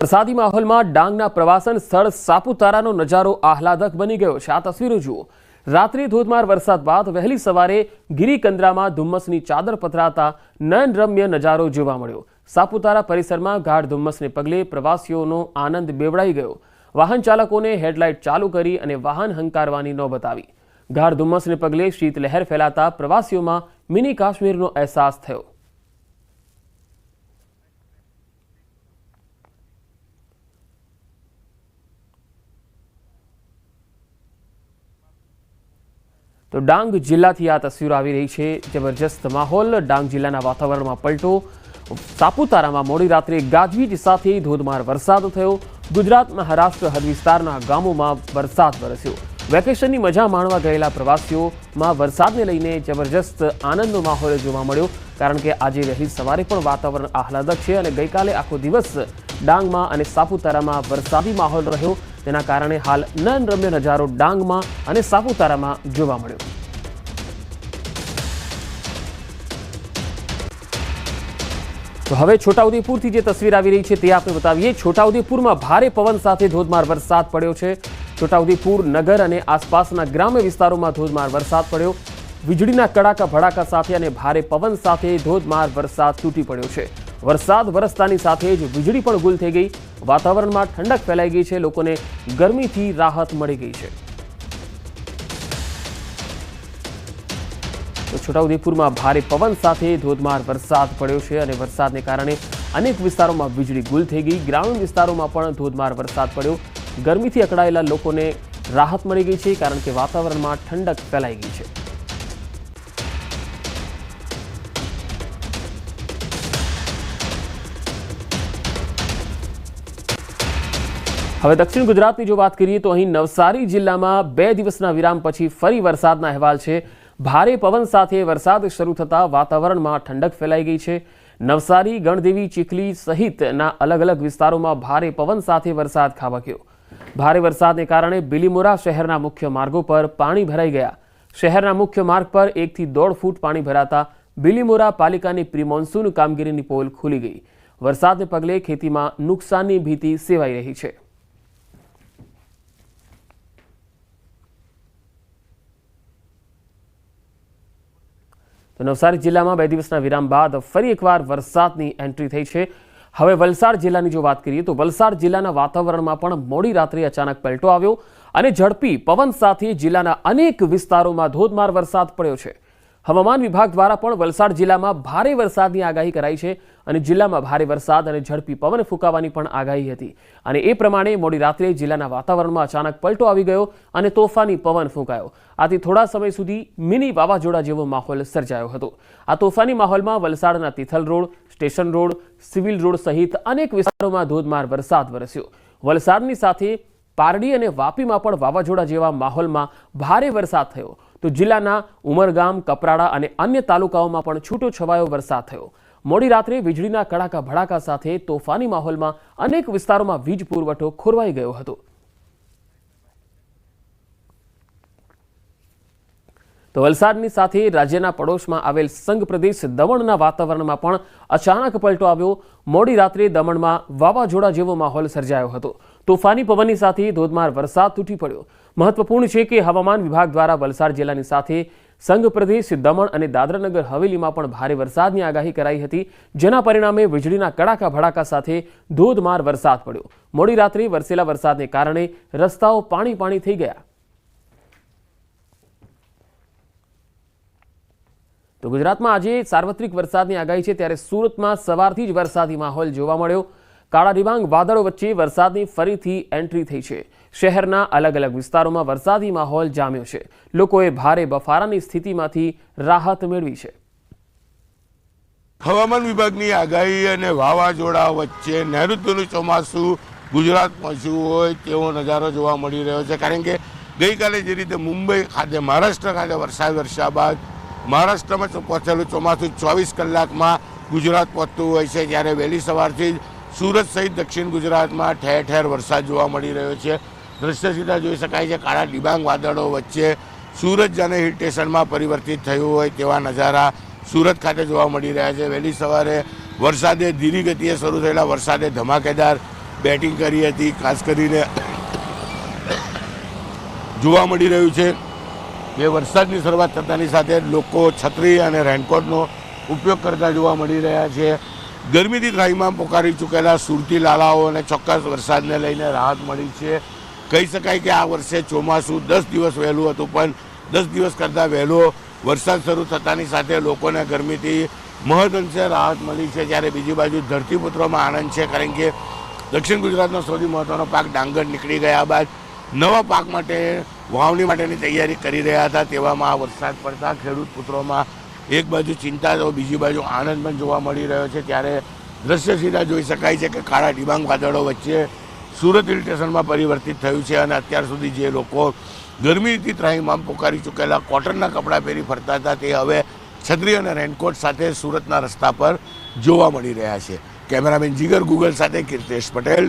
વરસાદી માહોલમાં ડાંગના પ્રવાસન સ્થળ સાપુતારાનો નજારો આહલાદક બની ગયો છે। આ તસવીરો જુઓ। રાત્રે ધોધમાર વરસાદ બાદ વહેલી સવારે ગિરિકંદરામાં ધુમ્મસની ચાદર પથરાતા નયનરમ્ય નજારો જોવા મળ્યો। સાપુતારા પરિસરમાં ગાઢ ધુમ્મસને પગલે પ્રવાસીઓનો આનંદ બેવડાઈ ગયો। વાહન ચાલકોને હેડલાઇટ ચાલુ કરી અને વાહન હંકારવાની નોબત આવી। ગાઢ ધુમ્મસને પગલે શીતલહેર ફેલાતા પ્રવાસીઓમાં મિની કાશ્મીરનો અહેસાસ થયો। तो डांग जिल्लाथी आ तस्वीरो आवी रही है। जबरदस्त माहौल। डांग जिल्लाना वातावरणमां पलटो। सापुतारामां मोडी रात्रे गाजवीज साथे धोधमार वरसाद थयो। गुजरात महाराष्ट्र हद विस्ताરના ગામોમાં વરસાદ વરસ્યો। વેકેશનની મજા માણવા ગયેલા પ્રવાસીઓમાં વરસાદને લઈને જબરજસ્ત આનંદનો માહોલ જોવા મળ્યો, કારણ કે આજે વહેલી સવારે પણ વાતાવરણ આહલાદક છે અને ગઈકાલે આખો દિવસ ડાંગમાં અને સાપુતારામાં વરસાદી માહોલ રહ્યો। તેના કારણે હાલ નયનરમ્ય નજારો ડાંગમાં અને સાપુતારામાં જોવા મળ્યો। तो हवे छोटाउदेपुरथी जे तस्वीर आवी रही है ते आपने बतावीए। छोटाउदेपुरमां भारे पवन साथे धोधमार वरसाद पड्यो छे। छोटाउदेपुर नगर अने आसपासना ग्राम्य विस्तारोमां धोधमार वरसाद पड्यो। वीजळीना कड़ाका भड़ाका साथे अने भारे पवन साथे धोधमार वरसाद तूटी पड्यो छे। वरसाद वरसतानी साथे ज वीजળી पण गुल थई गई। वातावरणमां ठंडक फैलाई गई छे। लोकोने गरमीथी राहत मळी गई छे। तो छोटाउदेपुरमां भारे पवन साथे धोधमार वरसाद पड्यो छे अने वरसादने कारणे अनेक विस्तारोमां वीजળી गुल थई गई। ग्रामीण विस्तारोमां पण धोधमार वरसाद पड्यो। गरमीथी अकड़ाયેલા લોકોને રાહત મળી ગઈ છે, કારણ કે વાતાવરણમાં ઠંડક ફેલાઈ ગઈ છે। હવે દક્ષિણ ગુજરાતની જો વાત કરીએ તો અહીં નવસારી જિલ્લામાં 2 દિવસના વિરામ પછી ફરી વરસાદના અહેવાલ છે। ભારે પવન સાથે વરસાદ શરૂ થતા વાતાવરણમાં ઠંડક ફેલાઈ ગઈ છે। નવસારી, ગણદેવી, ચીખલી સહિતના અલગ અલગ વિસ્તારોમાં ભારે પવન સાથે વરસાદ ખાબક્યો। ભારે વરસાદને કારણે બિલીમોરા શહેરના મુખ્ય માર્ગો પર પાણી ભરાઈ ગયા। શહેરના મુખ્ય માર્ગ પર 1 થી 1.5 ફૂટ પાણી ભરાતા બિલીમોરા પાલિકાની પ્રી મોન્સૂન કામગીરીની પોલ ખુલી ગઈ। વરસાદને પગલે ખેતીમાં નુકસાનની ભીતિ સેવાઈ રહી છે। तो नवसारी जिल्लामां 2 दिवसना विराम बाद फरी एकवार वरसादनी एंट्री थई छे। हवे वलसाड जिल्लानी जो बात करीए तो वलसाड जिल्लाना वातावरणमां पण मोडी रात्रे अचानक पलटो आव्यो अने झड़पी पवन साथे जिल्लाना अनेक विस्तारोमां धोधमार वरसाद पड्यो छे। हवामान विभाग द्वारा पण वलसाड जिल्लामां भारे वरसादनी आगाही कराई छे अने जिल्लामां भारे वरसाद अने झड़पी पवन फूंकावानी पण आगाही हती अने ए प्रमाणे मोडी रात्रे जिल्लाना वातावरणमां अचानक पलटो आवी गयो अने तोफानी पवन फूंकायो। आथी थोड़ा समय सुधी मिनी वावाझोड़ा जेवो माहोल सर्जायो हतो। आ तोफानी माहोलमां वलसाडना Tithal road, station road, civil road सहित अनेक विस्तारोमां धोधमार वरसाद वरस्यो। वलसाडनी साथे पारडी अने वापीमां पण वावाझोड़ा जेवा माहोलमां भारे वरसाद थयो। तो जिल्लाना उमरगाम, कपराड़ा अने अन्य तालुकाओमां पण छूटो छवायो वरसाद थयो। मोडी रात्रे वीजळीना कड़ाका भड़ाका साथे तोफानी माहोलमां अनेक विस्तारोमां वीज पुरवठो खोरवाई गयो हतो। तो वलसाडनी साथे राज्यना पड़ोशमां आवेल संघ प्रदेश दमणना वातावरणमां पण अचानक पलटो आव्यो। मोडी रात्रे दमणमां वावाझोड़ा जेवो माहोल सर्जायो हतो। तोफानी पवननी साथे धोधमार वरसाद तूटी पड्यो। महत्वपूर्ण है कि हवामान विभाग द्वारा वलसाड जिल्लानी साथे संघ प्रदेश दमण अने दादरानगर हवेलीमां पण भारे वरसादनी आगाही कराई हती, जेना परिणामे वीजळीना कड़ाका भड़ाका साथे धोधमार वरसाद पड्यो। मोडी रात्रे वरसेला वरसादने कारणे रસ્તાઓ पाणी पाणी थई गया। तो गुजरातमां आजे सार्वत्रिक वरसादनी आगाही छे, त्यारे सूरतमां सवारथी ज वरसादी माहोल जोवा मळ्यो। काळा ડિબાંગ વાદળો વચ્ચે વરસાદની ફરીથી એન્ટ્રી થઈ છે। શહેરના અલગ અલગ વિસ્તારોમાં વરસાદી માહોલ જામ્યો છે। લોકોએ ભારે બફારાની સ્થિતિમાંથી રાહત મેળવી છે। હવામાન વિભાગની આગાહી અને વાવાઝોડા વચ્ચે નૈઋત્યનું ચોમાસું ગુજરાત પહોંચ્યું હોય તેવો નજારો જોવા મળી રહ્યો છે, કારણ કે ગઈકાલે જે રીતે મુંબઈ ખાતે, મહારાષ્ટ્ર ખાતે વરસાદ વરસ્યા બાદ મહારાષ્ટ્રમાં પહોંચેલું ચોમાસું 24 કલાકમાં ગુજરાત પહોંચતું હોય છે, ત્યારે વહેલી સવારથી જ सूरत सहित दक्षिण गुजरात में ठेर ठेर वरसाद जोवा मळी रह्यो छे। दृश्य सीधा जोई शकाय छे। काळा ડિબાંગ वादळो वच्चे सूरत जाने हिल स्टेशन में परिवर्तित थयुं होय तेवा नजारा सूरत खाते जोवा मळी रह्या छे। वहेली सवारे वरसादे धीरी गतिए शरू थयेला वरसादे धमाकेदार બેટિંગ કરી હતી. ખાસ કરીને જોવા મળી રહ્યું છે કે વરસાદની શરૂઆત થતાની સાથે લોકો છત્રી અને રેનકોટનો ઉપયોગ કરતા જોવા મળી રહ્યા છે. ગરમીથી ત્રાહિમામ પોકારી ચૂકેલા સુરતી લાલાઓને ચોક્કસ વરસાદને લઈને રાહત મળી છે. કહી શકાય કે આ વર્ષે ચોમાસું 10 દિવસ વહેલું હતું, પણ 10 દિવસ કરતાં વહેલો વરસાદ શરૂ થતાની સાથે લોકોને ગરમીથી મહદઅંશે રાહત મળી છે. જ્યારે બીજી બાજુ ધરતીપુત્રોમાં આનંદ છે, કારણ કે દક્ષિણ ગુજરાતનો સૌથી મહત્ત્વનો પાક ડાંગર નીકળી ગયા બાદ નવા પાક માટે વાવણી માટેની તૈયારી કરી રહ્યા હતા. તેવામાં આ વરસાદ પડતા ખેડૂત પુત્રોમાં એક બાજુ ચિંતા તો બીજી બાજુ આનંદ પણ જોવા મળી રહ્યો છે. ત્યારે દ્રશ્ય સીધા જોઈ શકાય છે કે કાળા ડિબાંગ વાદળો વચ્ચે સુરત હિલ સ્ટેશનમાં પરિવર્તિત થયું છે અને અત્યાર સુધી જે લોકો ગરમીથી ત્રાહિમામ પોકારી ચૂકેલા કોટનના કપડાં પહેરી ફરતા હતા તે હવે છત્રી અને રેનકોટ સાથે સુરતના રસ્તા પર જોવા મળી રહ્યા છે. કેમેરામેન જીગર ગુગલ સાથે કીર્તેશ પટેલ.